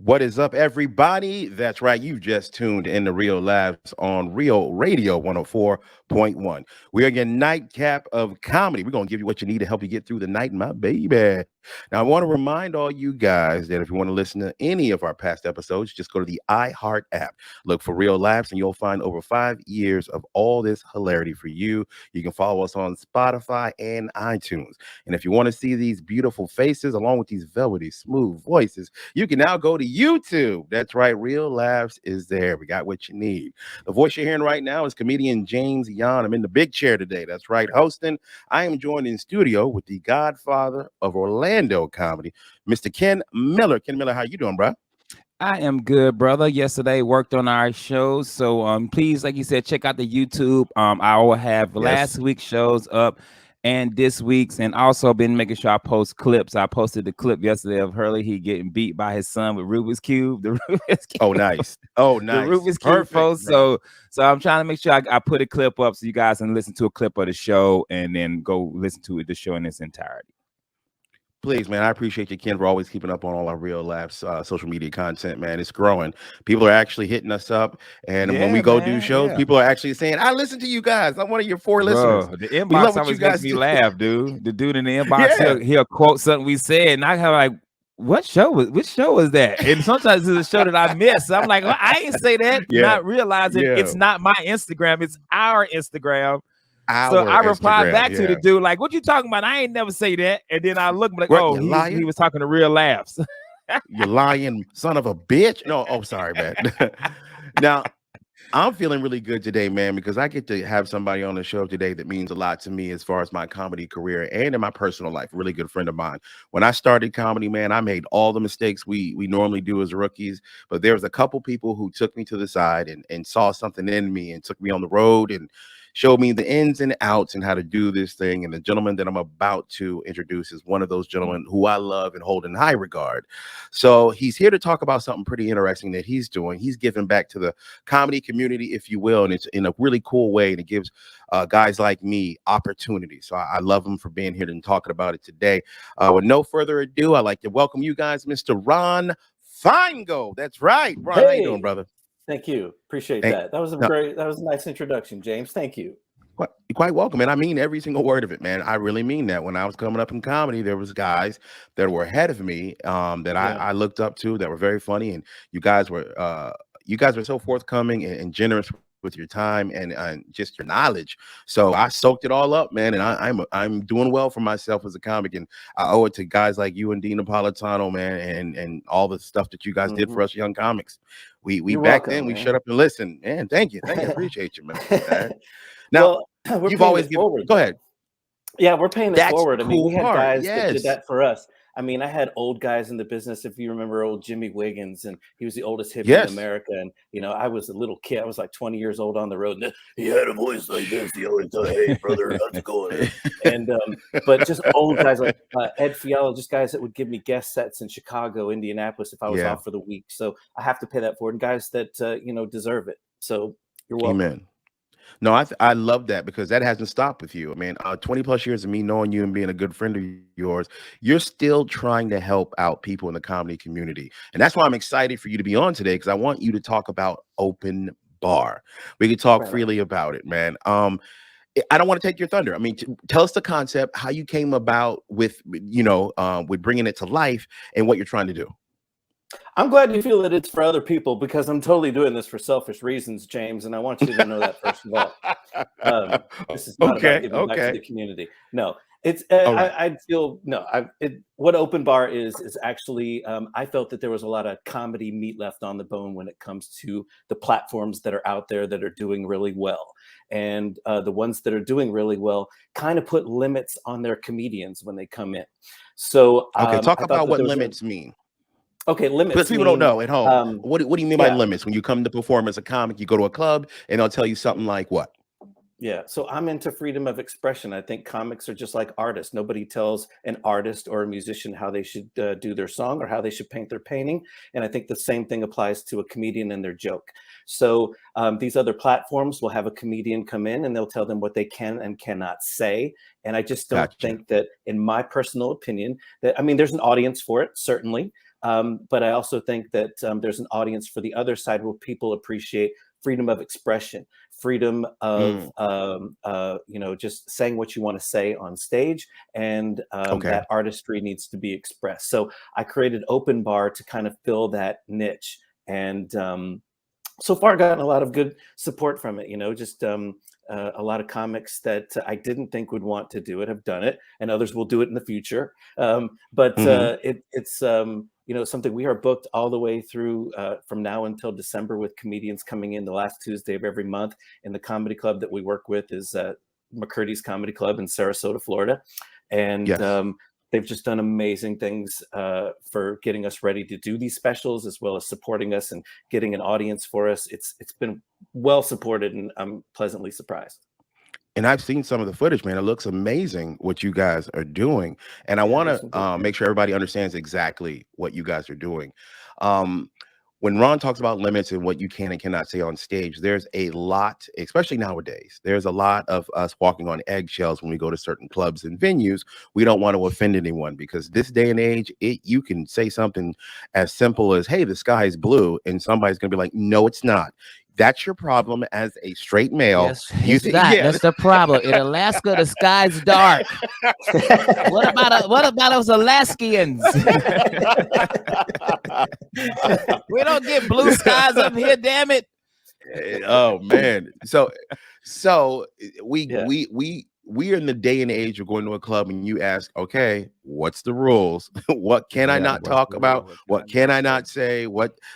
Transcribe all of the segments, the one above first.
What is up, everybody? That's right. You just tuned in to Real Labs on Real Radio 104.1. We are your nightcap of comedy. We're going to give you what you need to help you get through the night, my baby. Now, I want to remind all you guys that if you want to listen to any of our past episodes, just go to the iHeart app. Look for Real Labs, and you'll find over 5 years of all this hilarity for you. You can follow us on Spotify and iTunes. And if you want to see these beautiful faces along with these velvety, smooth voices, you can now go to YouTube. That's right. Real Laughs is there. We got what you need. The voice you're hearing right now is comedian James Yan. I'm in the big chair today. That's right. Hosting. I am joined in studio with the godfather of Orlando comedy, Mr. Ken Miller. Ken Miller, how you doing, bro? I am good, brother. Yesterday worked on our shows. So please, like you said, check out the YouTube. I will have Yes. last week's shows up and this week's, and also been making sure I post clips. I posted the clip yesterday of Hurley. He getting beat by his son with Rubik's Cube. The Rubik's Oh, Cube. nice. Oh, The nice. Rubik's Cube Perfect, post. bro. So I'm trying to make sure I put a clip up so you guys can listen to a clip of the show and then go listen to the show in its entirety. Please, man, I appreciate you, Ken, for always keeping up on all our Real Labs social media content, man. It's growing. People are actually hitting us up. And when we Yeah, go do man. shows, Yeah. people are actually saying, I listen to you guys. I'm one of your four listeners. Bro, the We love inbox what you always makes guys me do. laugh, dude. The dude in the inbox, Yeah. he'll quote something we said, and I have like, which show was that? And sometimes it's a show that I miss. I'm like, well, I ain't say that, Yeah. not realizing Yeah. it's not my Instagram, it's our Instagram. So Our I replied Instagram. back to the Yeah. dude, like, what you talking about? I ain't never say that. And then I look like, What? oh, You he lying? was talking to Real Laughs. You lying son of a bitch. No. Oh, sorry, man. Now, I'm feeling really good today, man, because I get to have somebody on the show today that means a lot to me as far as my comedy career and in my personal life. A really good friend of mine. When I started comedy, man, I made all the mistakes we normally do as rookies, but there was a couple people who took me to the side and saw something in me and took me on the road and showed me the ins and outs and how to do this thing. And the gentleman that I'm about to introduce is one of those gentlemen who I love and hold in high regard. So he's here to talk about something pretty interesting that he's doing. He's giving back to the comedy community, if you will, and it's in a really cool way, and it gives guys like me opportunity. So I love him for being here and talking about it today. With no further ado, I'd like to welcome you guys, Mr. Ron Feingold. That's right, Ron. How you doing, Hey, brother? thank you. Appreciate Thank, that. That was a no, great, that was a nice introduction, James. Thank you. quite welcome, and I mean every single word of it, man. I really mean that. When I was coming up in comedy, there was guys that were ahead of me that Yeah. I looked up to that were very funny, and you guys were so forthcoming and generous with your time and just your knowledge. So I soaked it all up, man, and I'm doing well for myself as a comic, and I owe it to guys like you and Dean Napolitano, man, and all the stuff that you guys did for hmm us young comics. We You're back welcome, then we man. shut up and listened, man. Thank you, I appreciate you, man. Now Well, we're you've paying always it given. forward, Go though. ahead. Yeah, we're paying it That's the forward. I mean, cool we had part. guys that did Yes. that for us. I mean, I had old guys in the business. If you remember old Jimmy Wiggins, and he was the oldest hippie in Yes. America. And, I was a little kid. I was like 20 years old on the road. And he had a voice like this. He always said, hey, brother, how's it going? And, but just old guys like Ed Fiala, just guys that would give me guest sets in Chicago, Indianapolis if I was Yeah. off for the week. So I have to pay that forward. And guys that, deserve it. So you're welcome. Amen. No, I love that because that hasn't stopped with you. I mean, 20 plus years of me knowing you and being a good friend of yours, you're still trying to help out people in the comedy community. And that's why I'm excited for you to be on today because I want you to talk about open bar. We can talk Right on. freely about it, man. I don't want to take your thunder. I mean, tell us the concept, how you came about with bringing it to life and what you're trying to do. I'm glad you feel that it's for other people because I'm totally doing this for selfish reasons, James, and I want you to know that first of all. This is not about Okay. giving back to Okay. the community. No, it's All right. I feel no. What open bar is actually I felt that there was a lot of comedy meat left on the bone when it comes to the platforms that are out there that are doing really well, and the ones that are doing really well kind of put limits on their comedians when they come in. So Okay. Talk I thought about that what there was limits mean. okay. Because Limits people don't mean know at home. um, What do you mean by yeah. limits? When you come to perform as a comic, you go to a club and they'll tell you something like what? Yeah, so I'm into freedom of expression. I think comics are just like artists. Nobody tells an artist or a musician how they should do their song or how they should paint their painting. And I think the same thing applies to a comedian and their joke. So these other platforms will have a comedian come in and they'll tell them what they can and cannot say. And I just don't Gotcha. think that, in my personal opinion, that, I mean, there's an audience for it, certainly. But I also think that there's an audience for the other side where people appreciate freedom of expression, freedom of Mm, just saying what you want to say on stage, and okay. that artistry needs to be expressed. So I created Open Bar to kind of fill that niche, and so far gotten a lot of good support from it. Just a lot of comics that I didn't think would want to do it have done it, and others will do it in the future. But Hmm. it's something we are booked all the way through from now until December, with comedians coming in the last Tuesday of every month. And the comedy club that we work with is McCurdy's Comedy Club in Sarasota, Florida, and Yes. they've just done amazing things for getting us ready to do these specials, as well as supporting us and getting an audience for us. It's been well supported, and I'm pleasantly surprised. And I've seen some of the footage, man. It looks amazing what you guys are doing. And I Yeah, want there's some good to things. make sure everybody understands exactly what you guys are doing. Um, when Ron talks about limits and what you can and cannot say on stage, there's a lot, especially nowadays, there's a lot of us walking on eggshells when we go to certain clubs and venues. We don't want to offend anyone because this day and age, you can say something as simple as, hey, the sky is blue. And somebody's going to be like, no, it's not. That's your problem as a straight male. Yes, You it's think, not. yeah. That's the problem. In Alaska, the sky's dark. What about us Alaskians? We don't get blue skies up here, damn it. Oh man. So we Yeah, we we we are in the day and age of going to a club and you ask, okay, what's the rules? What can I Yeah, not what's talk the about? rule? What can I What can not I say? not say?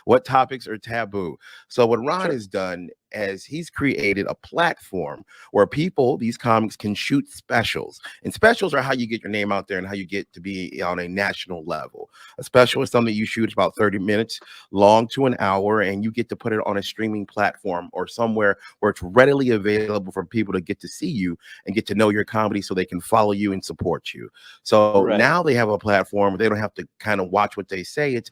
What topics are taboo? So what Ron sure. has done is he's created a platform where people, these comics, can shoot specials. And specials are how you get your name out there and how you get to be on a national level. A special is something you shoot about 30 minutes long to an hour, and you get to put it on a streaming platform or somewhere where it's readily available for people to get to see you and get to know your comedy so they can follow you and support you. So Right. now they have a platform where they don't have to kind of watch what they say. It's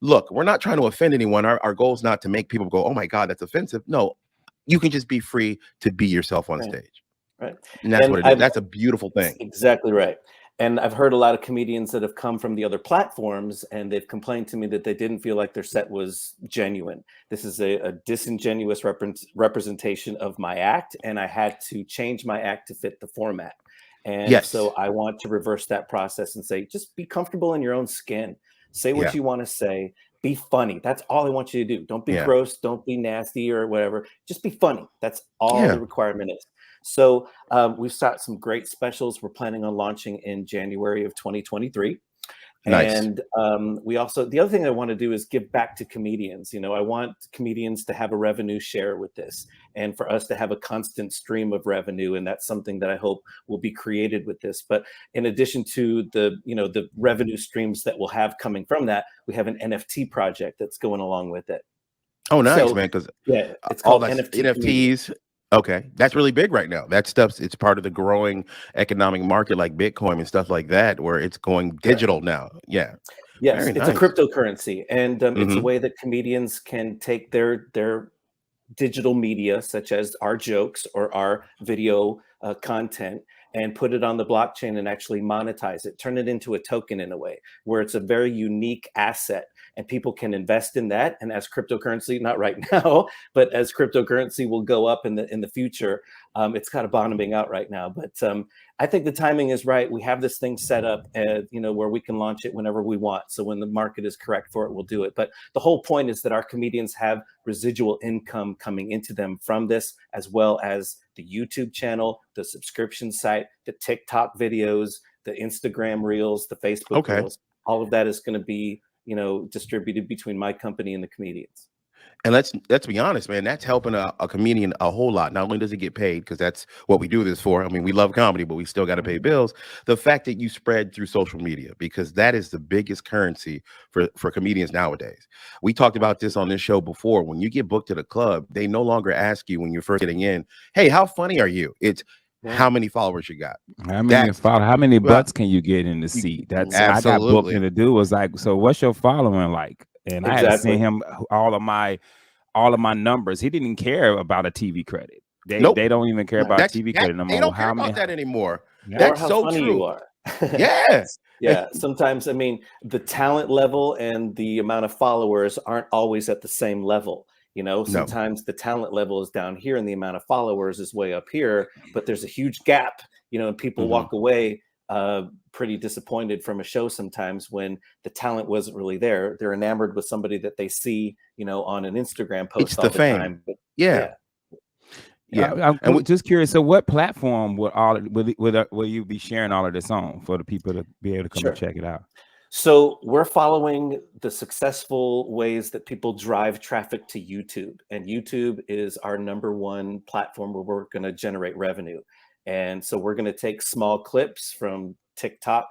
look, we're not trying to offend anyone. Our goal is not to make people go, oh my God, that's offensive. No, you can just be free to be yourself on Right. stage. Right. And that's And what it is. I've That's a beautiful That's thing. exactly right. And I've heard a lot of comedians that have come from the other platforms, and they've complained to me that they didn't feel like their set was genuine. This is a disingenuous representation of my act, and I had to change my act to fit the format. And so Yes. I want to reverse that process and say, just be comfortable in your own skin. Say what Yeah. you want to say. Be funny. That's all I want you to do. Don't be Yeah. gross. Don't be nasty or whatever. Just be funny. That's all Yeah. the requirement is. So we've got some great specials we're planning on launching in January of 2023. Nice. And we also, the other thing I want to do is give back to comedians. I want comedians to have a revenue share with this, and for us to have a constant stream of revenue. And that's something that I hope will be created with this. But in addition to the revenue streams that we'll have coming from that, we have an NFT project that's going along with it. Oh, nice, So man. Because yeah, it's all called that's NFT Comedian. NFTs. Okay, that's really big right now. That stuff's it's part of the growing economic market like Bitcoin and stuff like that, where it's going Correct. digital now. Yeah, Yes, very it's a nice. cryptocurrency, and it's a Hmm. way that comedians can take their digital media, such as our jokes or our video content, and put it on the blockchain and actually monetize it, turn it into a token in a way where it's a very unique asset, and people can invest in that. And as cryptocurrency, not right now, but as cryptocurrency will go up in the future, it's kind of bottoming out right now. But I think the timing is right. We have this thing set up, where we can launch it whenever we want. So when the market is correct for it, we'll do it. But the whole point is that our comedians have residual income coming into them from this, as well as the YouTube channel, the subscription site, the TikTok videos, the Instagram reels, the Facebook Okay. reels. All of that is going to be, distributed between my company and the comedians. And let's be honest, man. That's helping a comedian a whole lot. Not only does he get paid, because that's what we do this for. I mean, we love comedy, but we still got to pay bills. The fact that you spread through social media, because that is the biggest currency for comedians nowadays. We talked about this on this show before. When you get booked at a club, they no longer ask you when you're first getting in, "Hey, how funny are you?" It's Yeah. how many followers you got. How That's follow? How many well, butts can you get in the you, seat? That's I got booked, and absolutely. the dude was like, "So what's your following like?" And I had to send Exactly. him all of my numbers. He didn't care about a TV credit. They Nope. they don't even care about That's TV that. credit no They more. don't care How many? about that anymore. Yeah. Or That's how so funny you true. are. Yeah. Yeah, sometimes, I mean, the talent level and the amount of followers aren't always at the same level. No. Sometimes the talent level is down here and the amount of followers is way up here, but there's a huge gap, and people Mhm. walk away pretty disappointed from a show sometimes when the talent wasn't really there. They're enamored with somebody that they see, on an Instagram It's post the all the fame. time. But Yeah. yeah, Yeah. I'm And we just curious. So, what platform will you be sharing all of this on for the people to be able to come and sure. check it out? So we're following the successful ways that people drive traffic to YouTube, and YouTube is our number one platform where we're going to generate revenue. And so we're going to take small clips from TikTok,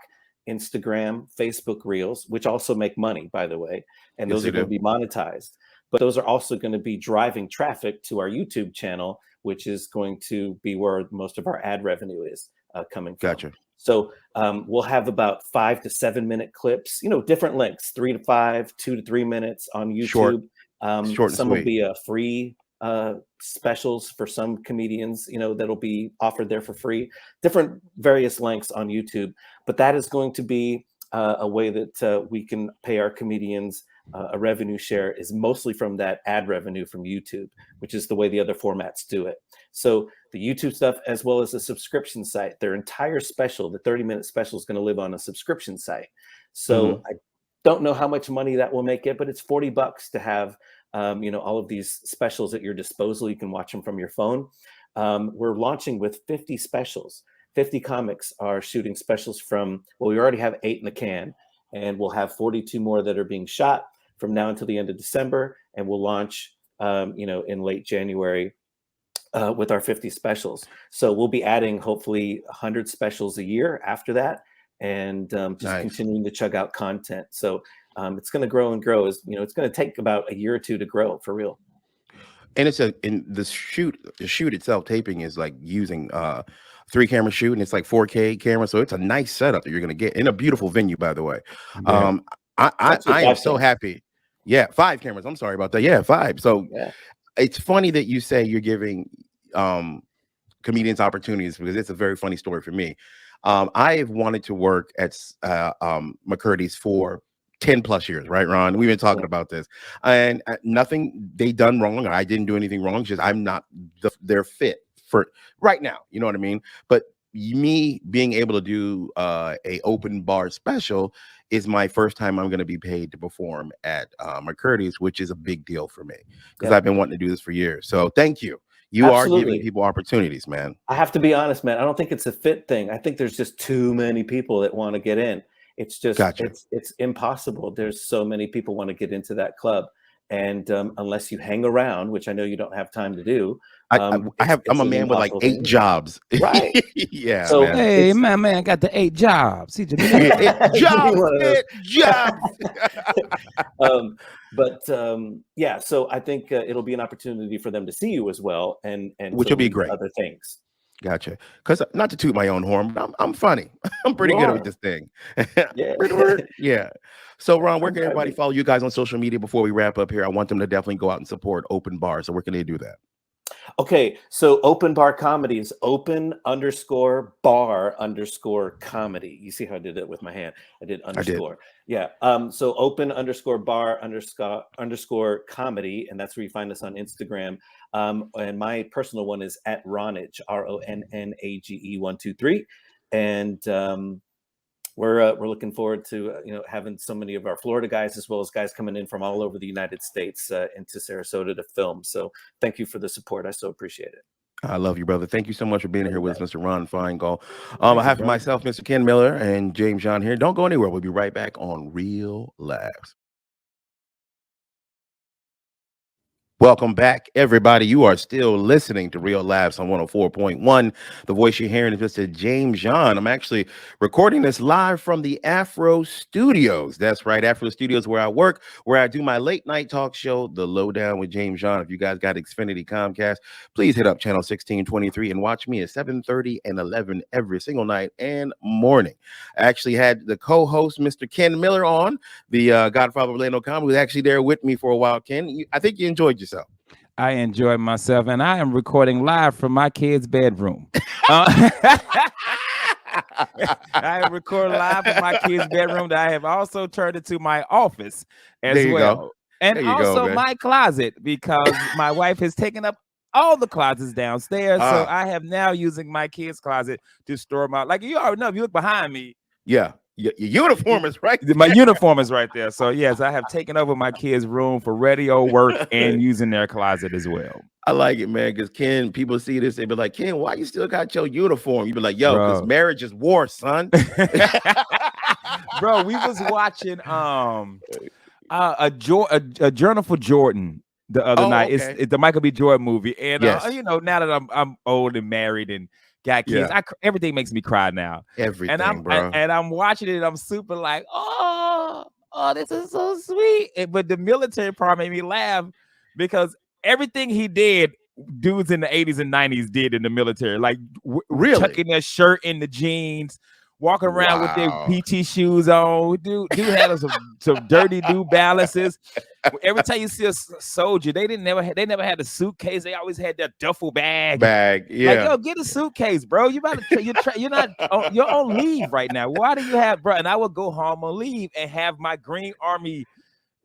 Instagram, Facebook Reels, which also make money, by the way, and yes, those they are going do. to be monetized. But those are also going to be driving traffic to our YouTube channel, which is going to be where most of our ad revenue is coming from. Gotcha. So we'll have about 5 to 7 minute clips, different lengths, 3 to 5, 2 to 3 minutes on Short, YouTube. short and Some will sweet. be free specials for some comedians, that'll be offered there for free, different various lengths on YouTube. But that is going to be a way that we can pay our comedians a revenue share is mostly from that ad revenue from YouTube, which is the way the other formats do it. So the YouTube stuff, as well as a subscription site, their entire special, the 30-minute special, is going to live on a subscription site. So Mhm. I don't know how much money that will make it, but it's $40 to have, all of these specials at your disposal. You can watch them from your phone. We're launching with 50 specials. 50 comics are shooting specials from, well, we already have 8 in the can, and we'll have 42 more that are being shot from now until the end of December, and we'll launch, in late January with our 50 specials. So we'll be adding hopefully 100 specials a year after that, and just Nice. continuing to chug out content. So it's going to grow and grow. It's going to take about a year or two to grow for real. And it's a in the shoot itself, taping is like using 3 camera shoot, and it's like 4K camera. So it's a nice setup that you're gonna get in a beautiful venue, by the way. Yeah. Um I It's I, actually I am 5 so cameras. happy. Yeah, 5 cameras. I'm sorry about that. Yeah, five. So Yeah, it's funny that you say you're giving um comedians opportunities, because it's a very funny story for me. I have wanted to work at McCurdy's for 10 plus years, right, Ron? We've been talking yeah, about this, and nothing they done wrong. I didn't do anything wrong. It's just I'm not their fit for right now. You know what I mean? But me being able to do a open bar special is my first time I'm going to be paid to perform at McCurdy's, which is a big deal for me because yeah. I've been wanting to do this for years. So thank you. You are giving Absolutely. people opportunities, man. I have to be honest, man. I don't think it's a fit thing. I think there's just too many people that want to get in. It's just Gotcha. it's impossible. There's so many people want to get into that club, and unless you hang around, which I know you don't have time to do, I I I it's have I'm it's a an man with like impossible thing 8 to do. jobs. Right. Yeah, So man. Hey, it's my man got the 8 jobs. He just Yeah, it give me jobs, one of those. it jobs. um, but yeah, so I think it'll be an opportunity for them to see you as well, and Which to will be lead to great. other things. Gotcha. Because not to toot my own horn, but I'm funny. I'm pretty You good with are, this thing. yeah. Yeah. So, Ron, where I'm can proud of everybody you. follow you guys on social media before we wrap up here? I want them to definitely go out and support open bars. So where can they do that? Okay, so open bar comedy is open_bar_comedy. You see how I did it with my hand? I did I did. underscore. Yeah. So open_bar_comedy, and that's where you find us on Instagram. And my personal one is at Ronage, RONNAGE123. And we're looking forward to having so many of our Florida guys as well as guys coming in from all over the United States into Sarasota to film. So thank you for the support. I so appreciate it. I love you, brother. Thank you so much for being Love here you with guys. us, Mr. Ron Feingold. I thank you, have for brother. myself, Mr. Ken Miller, and James John here. Don't go anywhere. We'll be right back on Real Laughs. Welcome back, everybody. You are still listening to Real Laughs on 104.1. The voice you're hearing is Mr. James John. I'm actually recording this live from the Afro Studios. That's right, Afro Studios, where I work, where I do my late night talk show, The Lowdown with James John. If you guys got Xfinity Comcast, please hit up channel 1623 and watch me at 7:30 and 11 every single night and morning. I actually had the co-host, Mr. Ken Miller, on, the Godfather of Orlando Comedy, who was actually there with me for a while. Ken, I think you enjoyed yourself. I enjoyed myself, and I am recording live from my kid's bedroom. I am recording live from my kid's bedroom that I have also turned into my office as There you well. go. And There you go, also man. my closet, because my wife has taken up all the closets downstairs. So I have now using my kid's closet to store my, like you already know, if you look behind me. Yeah. Your uniform is right there. My uniform is right there. So yes, I have taken over my kids' room for radio work and using their closet as well. I like it, man, because Ken, people see this, they be like, Ken, why you still got your uniform? You be like, yo, because Bro. marriage is war, son. Bro, we was watching a Journal for Jordan the other night. Okay. It's the Michael B. Jordan movie. And Yes. you know, now that I'm old and married and got kids, Yeah. everything makes me cry now. Everything, bro. And I'm watching it, and I'm super like, oh, this is so sweet. But the military part made me laugh because everything he did, dudes in the 80s and 90s did in the military, like Really? tucking their shirt in the jeans, walking around with their Wow. PT shoes on. Dude had some dirty New Balances. Every time you see a soldier, they never had a suitcase. They always had that duffel bag. Yeah. Like, yo, get a suitcase, bro. You're on leave right now. Why do you have, bro? And I would go home on leave and have my Green Army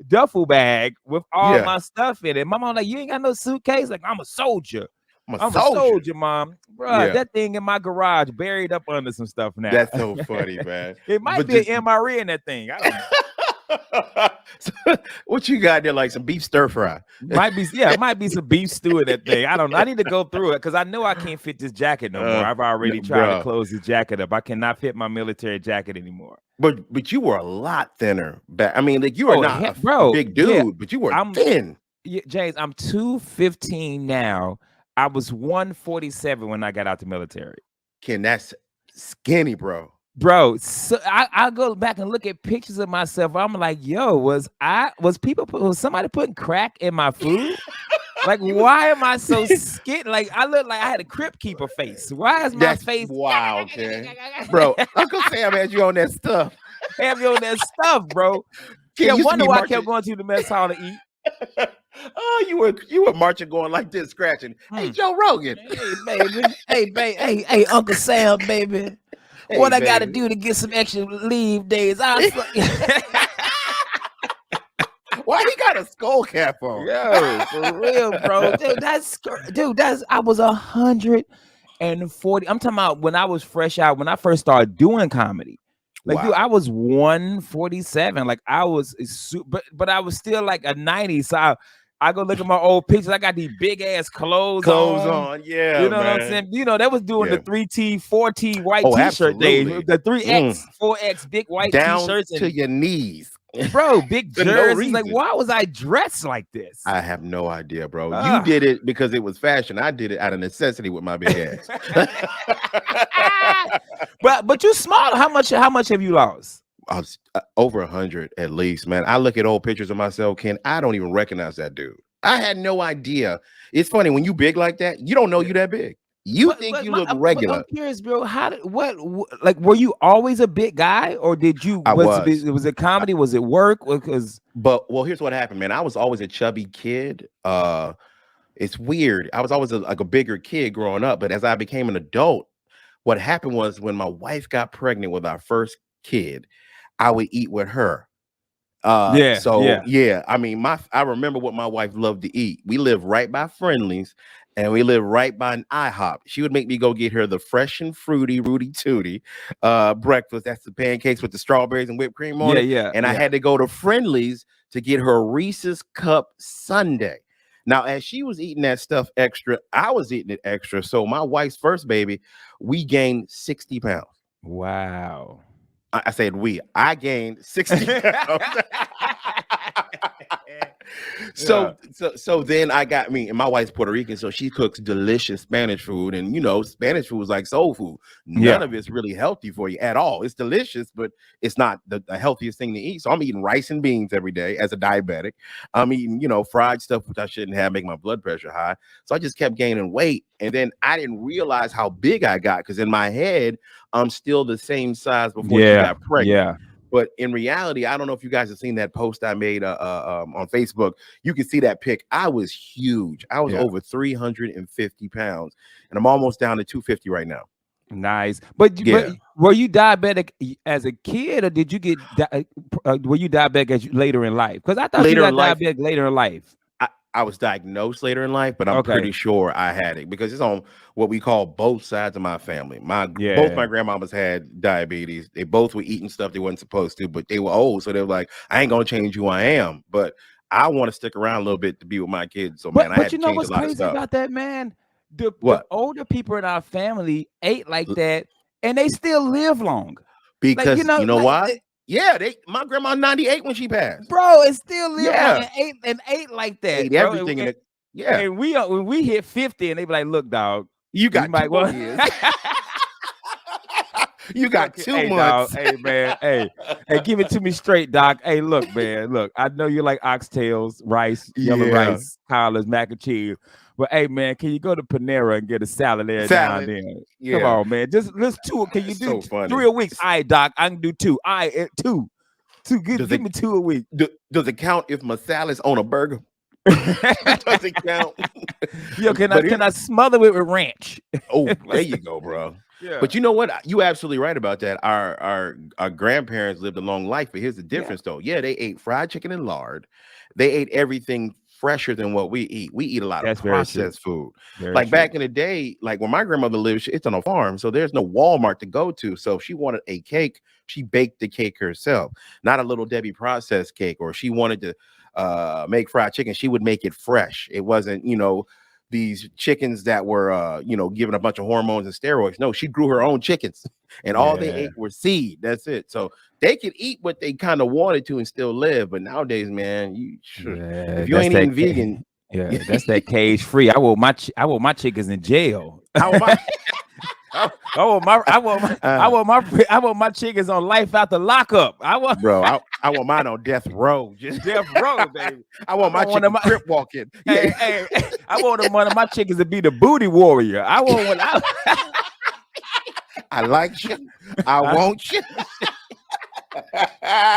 duffel bag with all my stuff in it. My mom like, you ain't got no suitcase? Like, I'm a soldier. I'm a soldier, mom. Bro, that thing in my garage buried up under some stuff now. That's so funny, man. It might be an MRE in that thing. I don't know. What you got there? Like some beef stir fry? Might be some beef stew in that thing. I don't know. I need to go through it because I know I can't fit this jacket no more. I've already tried to close the jacket up. I cannot fit my military jacket anymore. But you were a lot thinner back. I mean, like you were not a big dude, but you were thin. Yeah, James, I'm 215 now. I was 147 when I got out the military. Ken, that's skinny, bro. Bro, so I go back and look at pictures of myself. I'm like, yo, was somebody putting crack in my food? Like, why am I so skinny? Like, I look like I had a crypt keeper face. Why is my face wild, Ken? Bro, Uncle Sam had you on that stuff. Have you on that stuff, bro? Yeah, wonder why I kept going to the mess hall to eat. Oh, you were marching, going like this, scratching. Hey, Joe Rogan. Hey, baby. Hey, Uncle Sam, baby. Hey, what I got to do to get some extra leave days? Why he got a skull cap on? Yo, for real, bro. Dude, I was 140. I'm talking about when I was fresh out, when I first started doing comedy. Like, dude, I was 147. Like, I was but I was still like a 90. So I go look at my old pictures. I got these big ass clothes on. Yeah, you know what I'm saying. You know, that was doing the 3T, 4T white t-shirt days. The 3X, 4X big white t-shirts to your knees, bro. Big jerseys. Like, why was I dressed like this? I have no idea, bro. You did it because it was fashion. I did it out of necessity with my big ass. But you small. How much have you lost? I was over 100 at least, man. I look at old pictures of myself, Ken. I don't even recognize that dude. I had no idea. It's funny when you big like that, you don't know you that big. You think you look regular. I'm curious, bro. Like, were you always a big guy, or did you? Was it comedy? Was it work? Here's what happened, man. I was always a chubby kid. It's weird. I was always like a bigger kid growing up, but as I became an adult, what happened was when my wife got pregnant with our first kid, I would eat with her. I mean, I remember what my wife loved to eat. We live right by Friendly's and we live right by an IHOP. She would make me go get her the fresh and fruity Rudy Tooty breakfast. That's the pancakes with the strawberries and whipped cream on it. I had to go to Friendly's to get her Reese's Cup Sundae. Now, as she was eating that stuff extra, I was eating it extra. So my wife's first baby, we gained 60 pounds. Wow. I said I gained 60 pounds. Yeah. So then I got me, and my wife's Puerto Rican, so she cooks delicious Spanish food, and Spanish food is like soul food. None Yeah. of it's really healthy for you at all. It's delicious, but it's not the healthiest thing to eat. So I'm eating rice and beans every day as a diabetic. I'm eating fried stuff which I shouldn't have, make my blood pressure high. So I just kept gaining weight, and then I didn't realize how big I got because in my head I'm still the same size before she Yeah. got pregnant. Yeah. But in reality, I don't know if you guys have seen that post I made on Facebook. You can see that pic. I was huge. I was Yeah. over 350 pounds, and I'm almost down to 250 right now. Nice. But were you diabetic as a kid, or did you get were you diabetic later in life? Because I thought you Later got in life, diabetic later in life. I was diagnosed later in life, but I'm Okay. pretty sure I had it because it's on what we call both sides of my family. Both my grandmamas had diabetes. They both were eating stuff they weren't supposed to, but they were old, so they were like, "I ain't gonna change who I am." But I want to stick around a little bit to be with my kids. So man, I had But to you know change a what's lot of crazy stuff. about that, man? The What? older people in our family ate like that, and they still live long. Because Like, you know like why? Yeah, my grandma 98 when she passed. bro, it still live long Yeah, and ate like that, ate bro. everything in it. Yeah, And when we hit 50, and they be like, "Look, dog, you you got 2 might more want." years. You got Okay, 2 hey, dog, months. hey, man, hey, give it to me straight, doc. Hey, look, man, look, I know you like oxtails, rice, yellow Yeah, rice, collards, mac and cheese, but hey, man, can you go to Panera and get a salad there now and salad. then? Come Yeah, on, man, just let's two. Can you it's do so funny. 3 a week? All right, doc, I can do 2. All right, 2. Does Give it me 2 a week. does it count if my salad's on a burger? Does it count? Yo, But can I smother it with ranch? there you go, bro. Yeah, But you know what? You absolutely right about that. Our grandparents lived a long life, but here's the yeah, difference, though. Yeah, they ate fried chicken and lard. They ate everything fresher than what we eat. We eat a lot of that's very true. processed food. Very Like true. back in the day, like when my grandmother lived, it's on a farm, so there's no Walmart to go to. So if she wanted a cake, she baked the cake herself, not a little Debbie processed cake. Or she wanted to make fried chicken, she would make it fresh. It wasn't, these chickens that were given a bunch of hormones and steroids. No, she grew her own chickens, and all they Yeah, ate were seed. That's it. So they could eat what they kind of wanted to and still live. But nowadays, man, yeah, if you that's ain't that. eating vegan, Yeah, that's that cage free. I want my chickens in jail. how am I? I want my chickens on life after lockup. Bro, I want mine on death row. Just death row, baby. I want my one of chicken crip walking. Yeah, I want one of my chickens to be the booty warrior. I want one. I like you. I want you.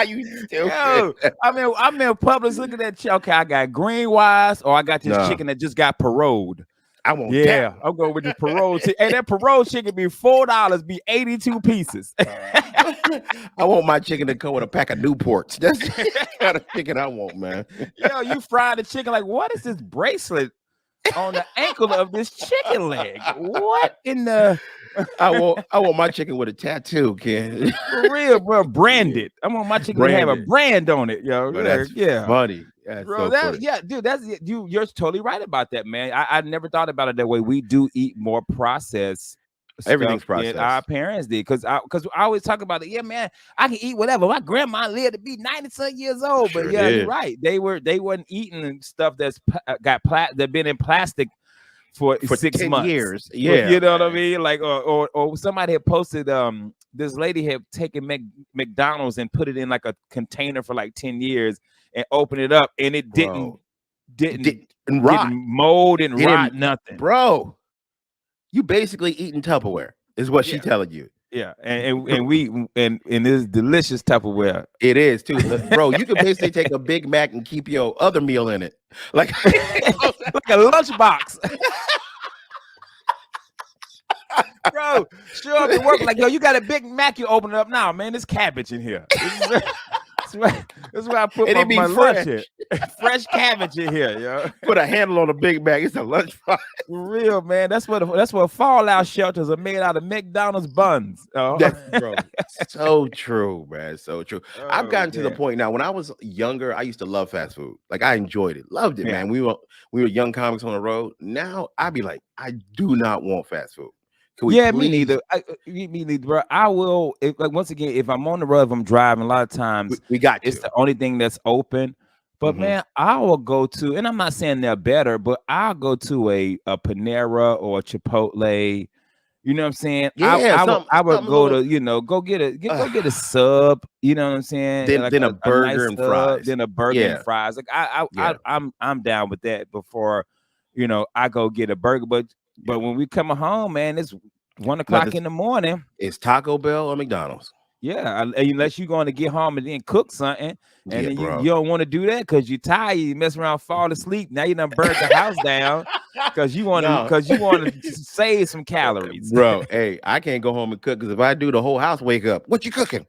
You stupid. Yo, I'm in Publix looking at okay, I got green wise, or I got this chicken that just got paroled. I want Yeah, I'm going with the parole chicken. Hey, that parole chicken be $4, be 82 pieces. I want my chicken to come with a pack of Newports. That's the kind of chicken I want, man. Yo, you fry the chicken like, what is this bracelet on the ankle of this chicken leg? What in the? I want my chicken with a tattoo, Ken. For real, bro, branded. I want my chicken to have a brand on it, yo. Bro, that's funny. That's Bro, so funny. yeah, dude, you're totally right about that, man. I never thought about it that way. We do eat more processed. Everything's processed. Our parents did, because I always talk about it. Yeah, man, I can eat whatever. My grandma lived to be 90-some years old, but yeah, you're right. They wasn't eating stuff that's that been in plastic for 6 months. Years. Yeah, you know what I mean? Like, or somebody had posted this lady had taken McDonald's and put it in like a container for like 10 years and opened it up, and it didn't rot, mold and rot nothing. Bro, you basically eating Tupperware is what she telling you. Yeah, and it's delicious Tupperware. It is too, bro. You can basically take a Big Mac and keep your other meal in it, like like a lunchbox. Bro, show up to work like, yo, you got a Big Mac, you open it up now, man. There's cabbage in here. That's where I put my lunch here. Fresh cabbage in here, yo. Put a handle on a Big Mac. It's a lunchbox. For real, man. That's what fallout shelters are made out of McDonald's buns. Oh. Bro, so true, man. So true. I've gotten to the point now. When I was younger, I used to love fast food. Like I enjoyed it, loved it, man. We were young comics on the road. Now I'd be like, I do not want fast food. Yeah, me neither. Me neither, bro. I will. Once again, if I'm on the road, if I'm driving, a lot of times we got it's the only thing that's open. But man, I will go to, and I'm not saying they're better, but I'll go to a Panera or a Chipotle. You know what I'm saying? Yeah, I would something a go little. to, go get a sub, you know what I'm saying? Then Like then a a nice burger and sub, fries. then a burger and Yeah, fries. Like yeah, I'm down with that before, I go get a burger. But yeah. when we come home, man, it's one But o'clock in the morning. it's Taco Bell or McDonald's. Yeah, unless you're going to get home and then cook something, and Yeah, then you bro. don't want to do that because you're tired, you mess around, fall asleep. Now you done burned the house down No, because you want to save some calories. bro. Hey, I can't go home and cook because if I do, the whole house wake up. What you cooking?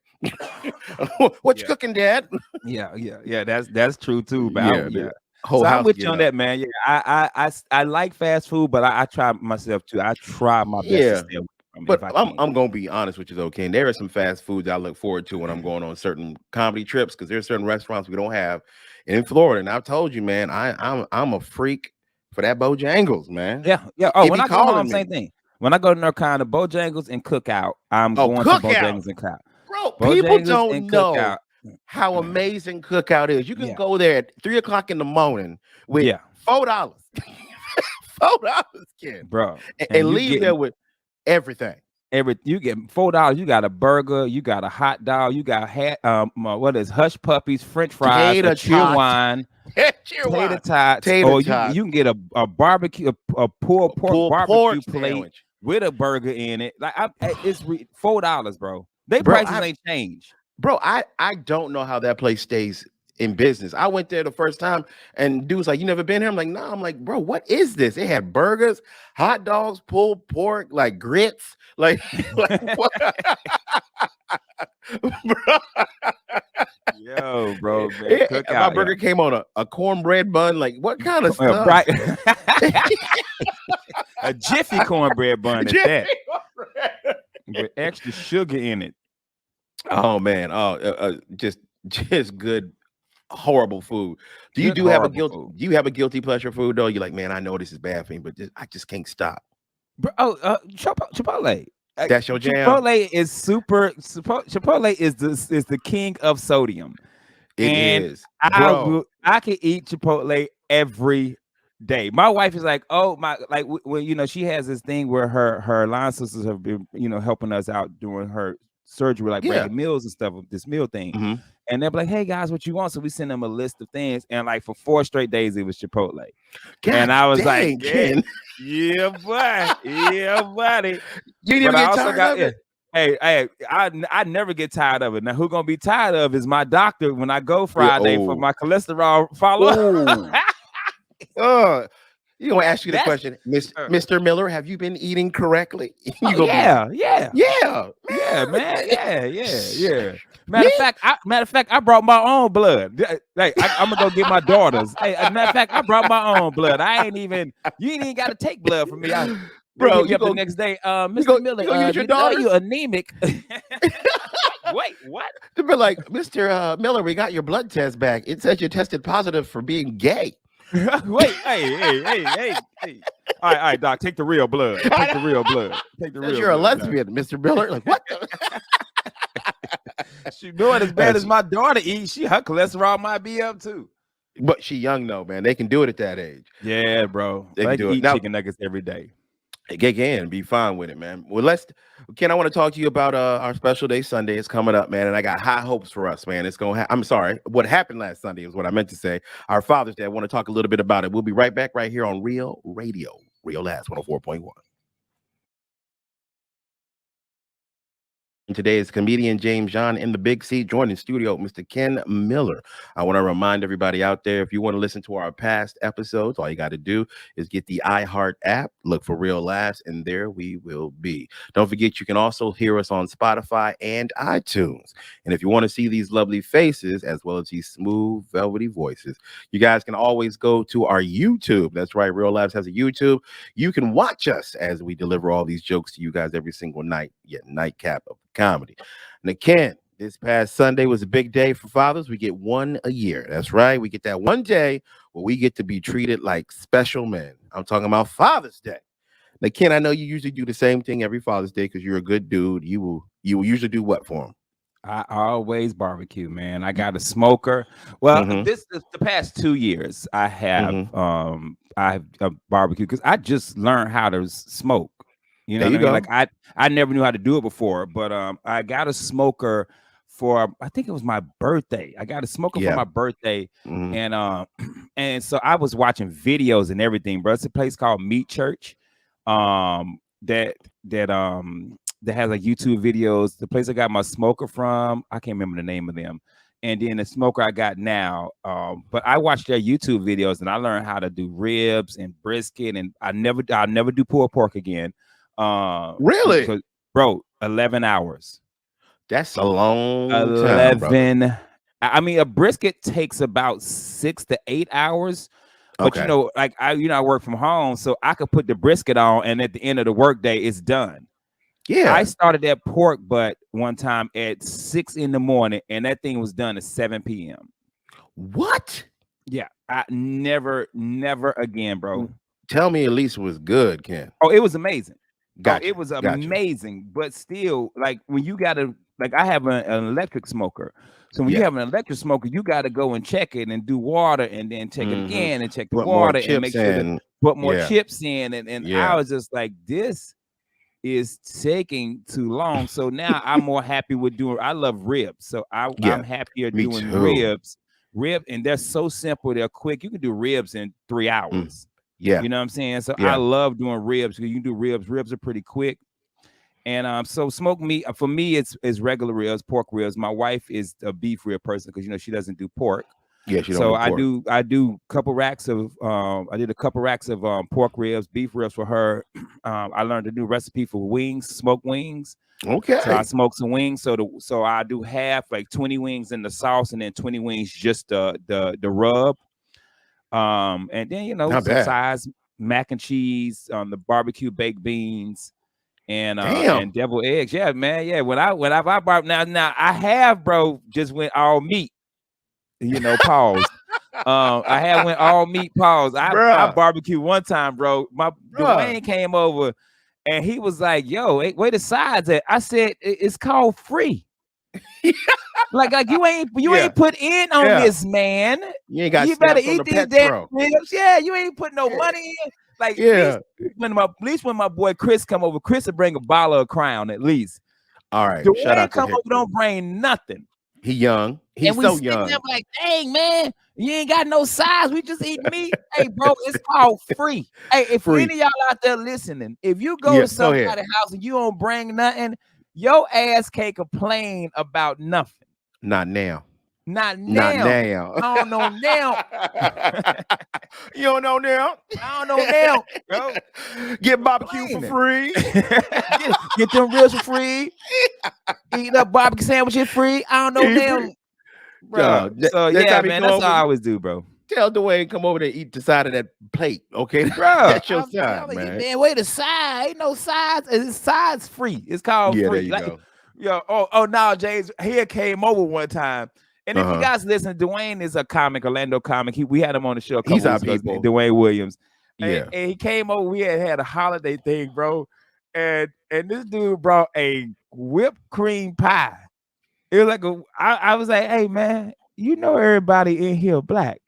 What you Yeah, cooking, Dad? yeah. That's true too. But Yeah, yeah. the whole So I'm house with you get on up. that, man. Yeah, I like fast food, but I try myself too. I try my best to Yeah. stay away from it if But I I'm can. I'm gonna be honest with you though, Ken. There are some fast foods I look forward to when I'm going on certain comedy trips because there's certain restaurants we don't have in Florida. And I've told you, man, I'm a freak for that Bojangles, man. Yeah. Oh, It when be I go home, calling same me. thing. When I go to North Carolina, Bojangles and Cookout, I'm Oh, going to cookout, Bojangles and Cookout. bro. People Bojangles don't and know Cookout. how amazing cookout is. You can Yeah, go there at 3 o'clock in the morning with yeah, $4, $4, Ken, bro. And and you leave getting there with everything. you get $4. You got a burger, you got a hot dog, you got what is hush puppies, French fries, a Tater cheer tot, wine, cheer tater wine, tots, tater or tot, you can get a barbecue, a pulled pork pulled pork barbecue plate sandwich. with a burger in it. Like it's $4, bro. They Bro, prices ain't changed. I don't know how that place stays in business. I went there the first time and dude was like, "You never been here?" I'm like, "No." I'm like, "Bro, what is this?" It had burgers, hot dogs, pulled pork, like grits, like like what? Bro, Yo, bro, man, my cookout, burger yo. came on a cornbread bun. Like, what kind of Right. stuff? A Jiffy cornbread bun at Jimmy that, with extra sugar in it. Oh man, just good, horrible food. Do you Good, do have a horrible guilt? food. Do you have a guilty pleasure food though? You're like, man, I know this is bad for me, but I just can't stop. Bro, Chipotle. That's your jam. Chipotle is Chipotle is the king of sodium, It and is, bro. I can eat Chipotle every day. My wife is like, oh my, like when she has this thing where her line sisters have been helping us out doing her surgery, like Yeah. bringing meals and stuff with this meal thing. Hmm. And they're like, hey guys, what you want? So we send them a list of things, and like for 4 straight days it was Chipotle. And God I was like, dang, Ken. yeah, boy, yeah, buddy. You didn't But even I get also tired got of it. I never get tired of it. Now, who gonna be tired of is my doctor when I go Yeah, Friday for oh, my cholesterol follow up. oh, uh, you gonna ask you the That's question, Mr. Miller? Have you been eating correctly? You oh, gonna be, yeah, yeah, yeah, man. man, yeah. Me? Matter of fact, I brought my own blood. Hey, I'm gonna go get my daughters. Hey, as a matter of fact, I brought my own blood. You ain't even got to take blood from me. They Bro, hit me up the next day. Mr. Miller, you gonna use your did you know daughters? you anemic? Wait, what? To be like, Mr. Miller, we got your blood test back. It says you tested positive for being gay. Wait, hey. All right, Doc, take the real blood. Take the real blood. Take the Says real you're a blood. Doc. lesbian, Mr. Miller. Like, what the? She doing as bad That's- as my daughter eats. Her cholesterol might be up too. But she young though, man. They can do it at that age. Yeah, bro. They I can can do it. eat Now, chicken nuggets every day. they can be fine with it, man. Well, Ken, I want to talk to you about our special day Sunday. It's coming up, man, and I got high hopes for us, man. It's gonna I'm sorry, what happened last Sunday is what I meant to say. Our Father's Day. I want to talk a little bit about it. We'll be right back right here on Real Radio, Real Last 104.1. Today is comedian James John in the big seat, joining studio, Mr. Ken Miller. I want to remind everybody out there, if you want to listen to our past episodes, all you got to do is get the iHeart app, look for Real Laughs, and there we will be. Don't forget, you can also hear us on Spotify and iTunes. And if you want to see these lovely faces, as well as these smooth, velvety voices, you guys can always go to our YouTube. That's right, Real Laughs has a YouTube. You can watch us as we deliver all these jokes to you guys every single night, yet nightcap of comedy. Now, Ken, this past Sunday was a big day for fathers. We get one a year. That's right. We get that one day where we get to be treated like special men. I'm talking about Father's Day. Now, Ken, I know you usually do the same thing every Father's Day because you're a good dude. You will usually do what for him? I always barbecue, man. I got a smoker. Well, Mm-hmm. the past 2 years Mm-hmm. I've barbecue because I just learned how to smoke. You know There what you I mean? go. Like I never knew how to do it before, but I got a smoker for I think it was my birthday. I got a smoker for Yeah. my birthday, Mm-hmm. and and so I was watching videos and everything, bro. It's a place called Meat Church, that that has like YouTube videos. The place I got my smoker from, I can't remember the name of them. And then the smoker I got now, but I watched their YouTube videos and I learned how to do ribs and brisket, and I'll never do pulled pork again. Really? Because bro, 11 hours. That's a long time, brother. 11. I mean, a brisket takes about 6 to 8 hours. But Okay. like I work from home, so I could put the brisket on, and at the end of the workday, it's done. I Yeah. started that pork butt one time at 6 in the morning, and that thing was done at 7 p.m. What? Yeah, I never again, bro. Tell me at least it was good, Ken. Oh, it was amazing. Oh, Gotcha. it was Gotcha. amazing. But still, like when you gotta, like I have an electric smoker. So when you Yeah. have an electric smoker, you got to go and check it and do water and then check it Mm-hmm. again and check the Put more water and chips make sure that in. put more Yeah. chips in. And I Yeah. was just like, this is taking too long. So now I'm more happy with doing. I love ribs, so I'm Yeah. happier Me doing too. rib, and they're so simple. They're quick. You can do ribs in 3 hours. Mm. Yeah. You know what I'm saying? So I Yeah. love doing ribs because you can do ribs. Ribs are pretty quick. And so smoked meat for me it's regular ribs, pork ribs. My wife is a beef rib person because she doesn't do pork. Yes, you don't So do pork. I do couple racks of I did a couple racks of pork ribs, beef ribs for her. I learned a new recipe for wings, smoked wings. So I Okay. smoke some wings. So I do half, like 20 wings in the sauce and then 20 wings just the rub. And then Not some bad. sides, mac and cheese, the barbecue baked beans Damn. and deviled eggs. Yeah, man. Yeah. I barb now I have, bro, just went all meat. Pause. I had went all meat. Pause. I Bruh. barbecued one time, bro. My Bruh. Dwayne came over and he was like, "Yo, where the sides at?" I said, "It's called free." Like you Yeah. ain't put in on Yeah. this, man. You ain't got You better stamps on eat the these pet damn pro. ribs. Yeah, you ain't put no Yeah. money in. Like Yeah. at least when my boy Chris come over, Chris will bring a bottle of Crown at least. All right. Shout Dwayne out to come him. over, don't bring nothing. He young. And He's we so sitting there young. like, dang, man, you ain't got no size. We just eat meat. Hey, bro, it's called free. Hey, if Free. any of y'all out there listening, if you go Yeah. to Go ahead. somebody's house and you don't bring nothing, your ass can't complain about nothing. Not now. Not Not now. now. I don't know now. You don't know now? I don't know now, bro. Get barbecue for Complaining. free. Get them ribs for free. Eat up barbecue sandwiches free. I don't know Eat now, free. bro. So Next yeah, time he man, come that's what over, I always do, bro. tell Dwayne come over there eat the side of that plate, okay? Bro, That's your I'm side, telling you, man. man. Wait a side. Ain't no sides. It's sides free. It's called Yeah, there free. you Like, go. oh, now James here came over one time. And if you Uh-huh. guys listen, Dwayne is a comic, Orlando comic. We had him on the show a He's couple our weeks ago. people. Dwayne Williams. Yeah. And he came over. We had a holiday thing, bro. And this dude brought a whipped cream pie. It was like I was like, hey man, everybody in here black.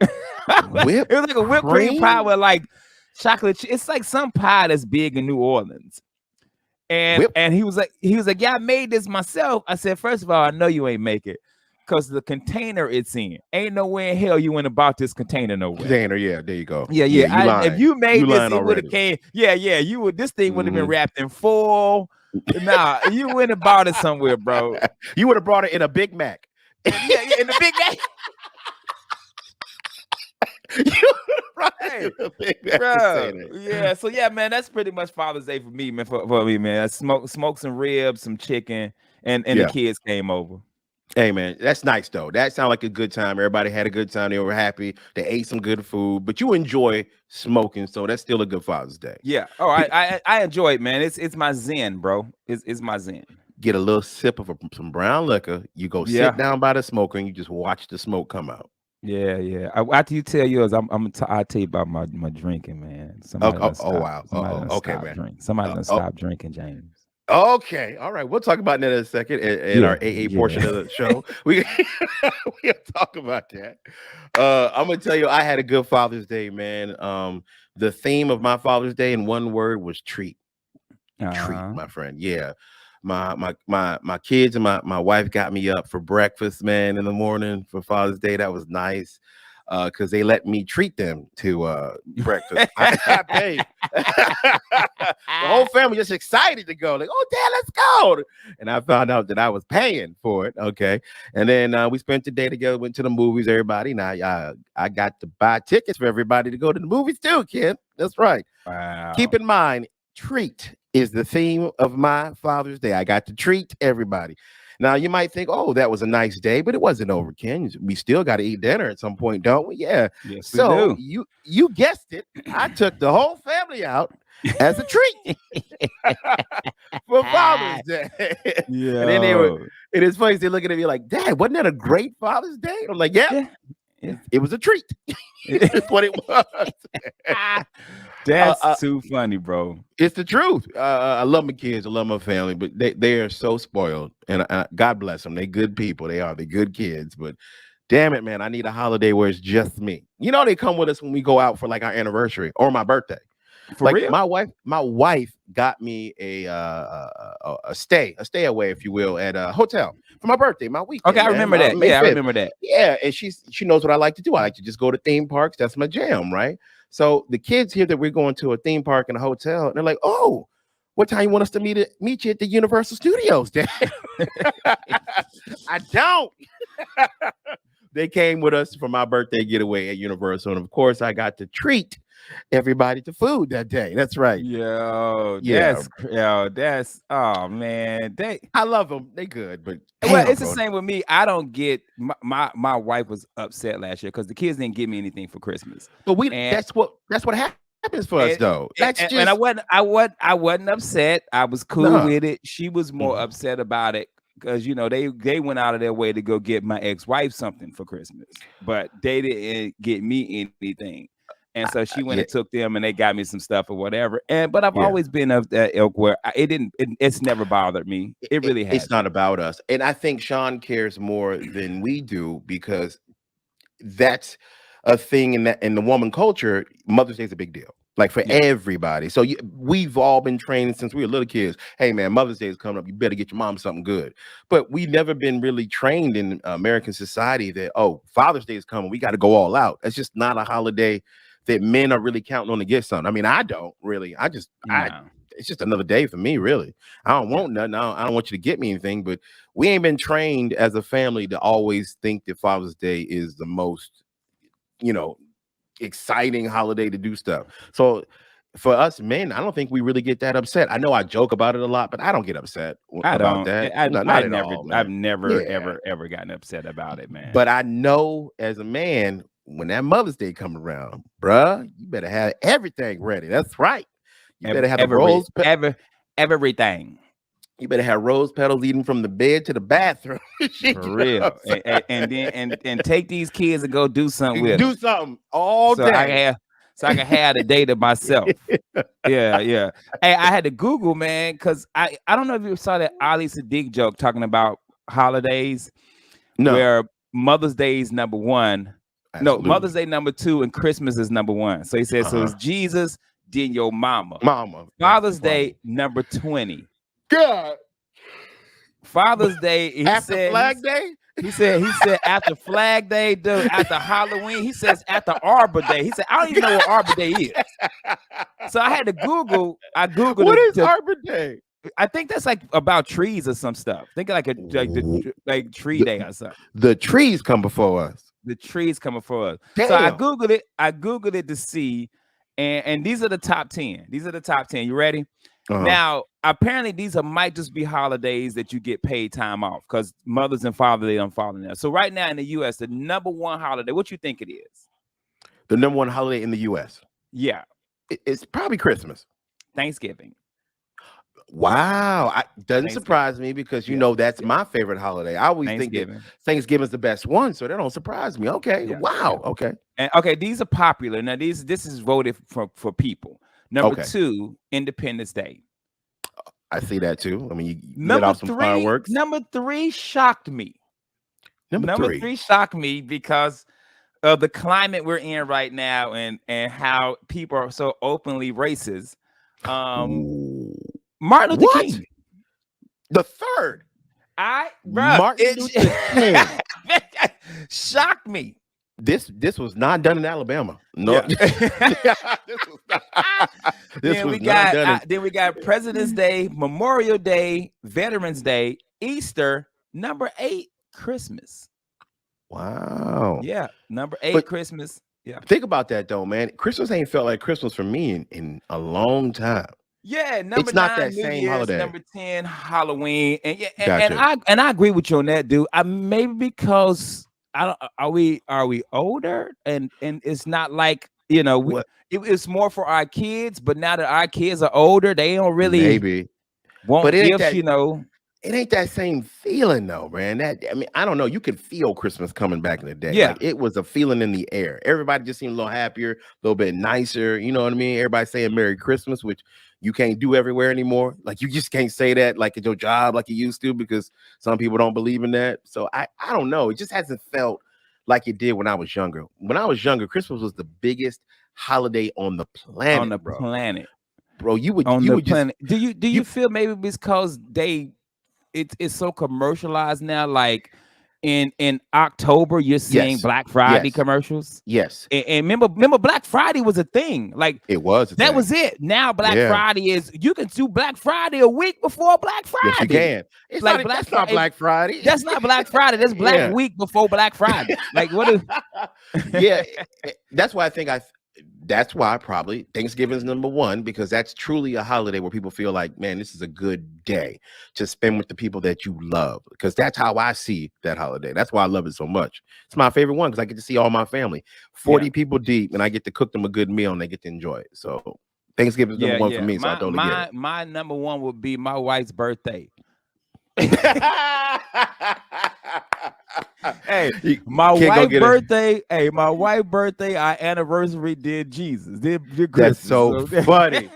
It was like a whipped cream pie cream? with like chocolate. It's like some pie that's big in New Orleans. And Whip he was like, yeah, I made this myself. I said, first of all, I know you ain't make it because the container it's in. Ain't nowhere in hell you went and bought this container nowhere. container. Yeah, there you go. Yeah. You If lying. you made You this, lying it would have already. came. Yeah. You would. This thing would have been Mhm. wrapped in foil. Nah, you went and bought it somewhere, bro. You would have brought it in a Big Mac. Yeah, in the Big Mac. Hey, bro. Yeah. So yeah, man, that's pretty much Father's Day for me, man. For me, man. I smoke some ribs, some chicken, and Yeah. the kids came over. Hey man, that's nice though. That sounded like a good time. Everybody had a good time. They were happy. They ate some good food. But you enjoy smoking, so that's still a good Father's Day. Yeah. Oh, I enjoy it, man. It's my zen, bro. It's my zen. Get a little sip of some brown liquor. You go Yeah. sit down by the smoker and you just watch the smoke come out. Yeah. After you tell yours, I'll tell you about my drinking, man. Somebody Oh wow. Somebody done Okay, stop man. drinking. Somebody done stop drinking, James. Okay, all right. We'll talk about that in a second in Yeah, our AA portion yeah. of the show. We'll talk about that. I'm gonna tell you, I had a good Father's Day, man. The theme of my Father's Day in one word was treat. Treat, Uh-huh. my friend. Yeah. My kids and my wife got me up for breakfast, man, in the morning for Father's Day. That was nice. Because they let me treat them to breakfast. I paid. The whole family just excited to go, like, oh, Dad, let's go. And I found out that I was paying for it. Okay. And then we spent the day together, went to the movies, everybody. Now I got to buy tickets for everybody to go to the movies too, kid. That's right. Keep Wow. in mind, treat is the theme of my Father's Day. I got to treat everybody. Now you might think, oh, that was a nice day, but it wasn't over, Ken. We still got to eat dinner at some point, don't we? Yeah. Yes, we So do. you guessed it. I took the whole family out as a treat for Father's Day. And then they were, Yo. it is funny, they're looking at me like, Dad, wasn't that a great Father's Day? I'm like, yeah, Yeah. Yeah. it was a treat. That's what it was. That's uh, too funny, bro. It's the truth. I love my kids. I love my family, but they are so spoiled. And God bless them. They good people. They good kids. But damn it, man, I need a holiday where it's just me. You know, they come with us when we go out for like our anniversary or my birthday. For Like real? my wife got me a stay away, if you will, at a hotel for my birthday, my Okay, weekend, I man, remember that. May Yeah, I 5th. remember that. Yeah, and she knows what I like to do. I like to just go to theme parks. That's my jam, right? So the kids hear that we're going to a theme park and a hotel, and they're like, "Oh, what time you want us to meet you at the Universal Studios, Dad?" I don't. They came with us for my birthday getaway at Universal, and of course, I got to treat everybody to food that day. That's right. Yeah, That's oh man. I love them. They good, but Well, damn, it's the bro. same with me. I don't get my wife was upset last year because the kids didn't give me anything for Christmas. But we And that's what happens for us and, though. That's and just I wasn't upset. I was cool nah. with it. She was more Mhm. upset about it because they went out of their way to go get my ex-wife something for Christmas, but they didn't get me anything. And so she went Yeah, and took them and they got me some stuff or whatever. But I've yeah. always been of that ilk where it's never bothered me. It really It's hasn't. not about us. And I think Sean cares more than we do because that's a thing in the woman culture. Mother's Day is a big deal, like for Yeah. everybody. So we've all been trained since we were little kids. Hey, man, Mother's Day is coming up. You better get your mom something good. But we've never been really trained in American society that Father's Day is coming. We got to go all out. That's just not a holiday that men are really counting on to get something. I mean, I don't really. I No. it's just another day for me, really. I don't Yeah. want nothing. I don't want you to get me anything, but we ain't been trained as a family to always think that Father's Day is the most, you know, exciting holiday to do stuff. So for us men, I don't think we really get that upset. I know I joke about it a lot, but I don't get upset I about don't. that. No, I not at never. all, I've man. never Yeah. ever gotten upset about it, man. But I know as a man, when that Mother's Day come around, bruh, you better have everything ready. That's right. You better have the Everything you better have rose petals leading from the bed to the bathroom. You for know what real, I'm and then and take these kids and go do something saying? with Do them, something all so I can day. have the day to myself. Yeah, yeah. Hey, I had to Google, man, because I don't know if you saw that Ali Sadiq joke talking about holidays No, where Mother's Day is number one. No, Mother's absolutely. Day number two and Christmas is number one. So he said, so Uh-huh. it's Jesus, then your mama. Mama. Yeah, Father's mama. Day number 20. God. Father's Day, After Flag Day? he said after Flag Day, dude, after Halloween, he says after Arbor Day. He said, I don't even know what Arbor Day is. So I had to Google, What it is to Arbor Day? I think that's like about trees or some stuff. Think like W- like tree The, day or something. the trees come before us. The trees coming for us. So Damn. I Googled it to see, and these are the top 10. These are the top 10. You ready? Uh-huh. Now, apparently, these might just be holidays that you get paid time off because mothers and fathers they don't fall in there. So right now in the U.S., the number one holiday, what you think it is? The number one holiday in the US. Yeah, It's probably Christmas. Thanksgiving. Wow. Doesn't Thanksgiving. surprise me because Yeah, that's yeah. my favorite holiday. I always think that Thanksgiving. Thanksgiving's the best one, so that don't surprise me. Okay. Yeah, yeah. Wow. Okay. And okay, these are popular. Now, this is voted for people. Number Okay. two, Independence Day. I see that too. I mean, you let Number off some three, fireworks. number three shocked me. Number Number three. three shocked me because of the climate we're in right now and how people are so openly racist. Um, Ooh. Martin Luther What? King. The third. Bruh, Martin Luther King. shocked me. This was not done in Alabama. No, Yeah. this was not, this then was we not got done in. then we got President's Day, Memorial Day, Veterans Day, Easter, number 8, Christmas. Wow. Yeah, number 8, But Christmas. Yeah. think about that though, man. Christmas ain't felt like Christmas for me in a long time. Yeah, number It's not 9, that New same Year's, holiday. number 10, Halloween, and yeah, Gotcha. and I agree with you on that, dude. I maybe because I don't are we older and it's not like What? it's more for our kids, but now that our kids are older, they don't really Maybe, but want it ain't gifts, that. It ain't that same feeling though, man. I mean, I don't know. You could feel Christmas coming back in the day. Yeah, Like it was a feeling in the air. Everybody just seemed a little happier, a little bit nicer. You know what I mean? Everybody saying Merry Christmas, which you can't do everywhere anymore. Like you just can't say that like at your job like you used to because some people don't believe in that. So I don't know. It just hasn't felt like it did when I was younger. When I was younger, Christmas was the biggest holiday on the on planet, the bro. planet. Bro, you would On you the would just planet. Do you you feel maybe because it's so commercialized now, like in October you're seeing yes, Black Friday yes, commercials. yes. And remember Black Friday was a thing. Like It was a that thing. was it. Now Black Yeah. Friday is you can do Black Friday a week before Black Yes, you Friday. can. It's Like not. Black That's not Friday. Black Friday. That's not Black Friday. That's Black Yeah. Week before Black Friday. Like what is Yeah. That's why I think that's why probably Thanksgiving is number one because that's truly a holiday where people feel like, man, this is a good day to spend with the people that you love. Because that's how I see that holiday. That's why I love it so much. It's my favorite one because I get to see all my family, 40 people deep, and I get to cook them a good meal and they get to enjoy it. So Thanksgiving is number one for me. So I totally get it. My number one would be my wife's birthday. Hey, my wife's birthday. Hey, my wife's birthday. Our anniversary did Jesus. Did Christmas. That's so funny.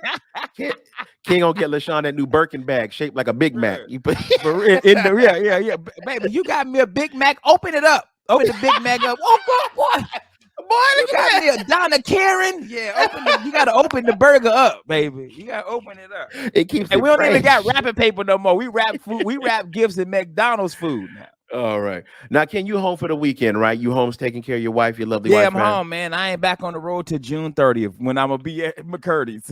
King gonna get LaShawn that new Birkin bag shaped like a Big Mac. You put yeah, baby. You got me a Big Mac. Open it up. Open the Big Mac up. Oh boy. You got me a Donna Karen. Yeah, you gotta open the burger up, baby. You gotta open it up. It keeps. And we don't even got wrapping paper no more. We wrap food. We wrap gifts in McDonald's food now. All right. Now, Ken, you home for the weekend, right? You home's taking care of your wife, your lovely wife. Yeah, I'm home, man. I ain't back on the road till June 30th when I'm gonna be at McCurdy's.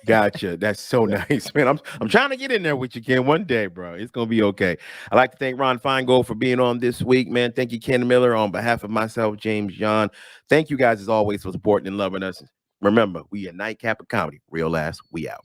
Gotcha. That's so nice, man. I'm trying to get in there with you, Ken, one day, bro. It's gonna be okay. I'd like to thank Ron Feingold for being on this week, man. Thank you, Ken Miller, on behalf of myself, James John. Thank you guys as always for supporting and loving us. Remember, we a nightcap of comedy. Real ass, we out.